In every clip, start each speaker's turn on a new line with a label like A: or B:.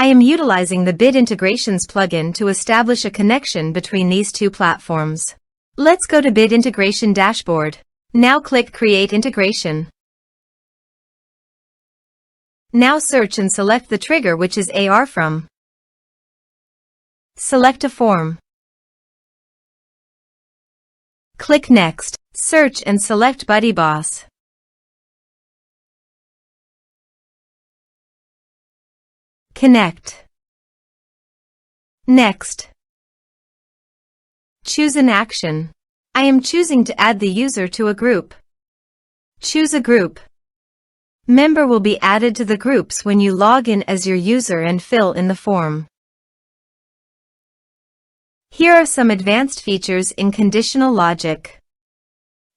A: I am utilizing the Bit Integrations plugin to establish a connection between these two platforms. Let's go to Bit Integration Dashboard. Now click Create Integration. Now search and select the trigger, which is ARForm. Select a form. Click Next. Search and select BuddyBoss. Connect. Next. Choose an action. I am choosing to add the user to a group. Choose a group. Member will be added to the groups when you log in as your user and fill in the form. Here are some advanced features in conditional logic.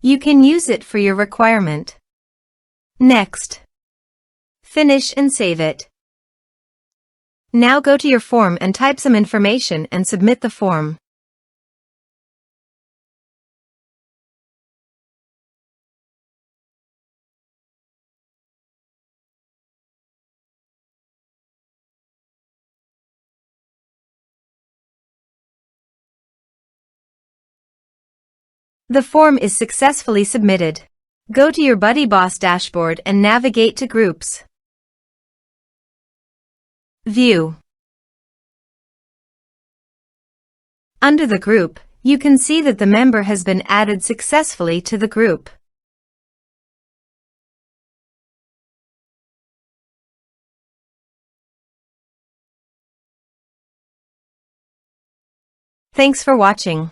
A: You can use it for your requirement. Next. Finish and save it. Now go to your form and type some information and submit the form. The form is successfully submitted. Go to your BuddyBoss dashboard and navigate to Groups. View. Under the group, you can see that the member has been added successfully to the group. Thanks for watching.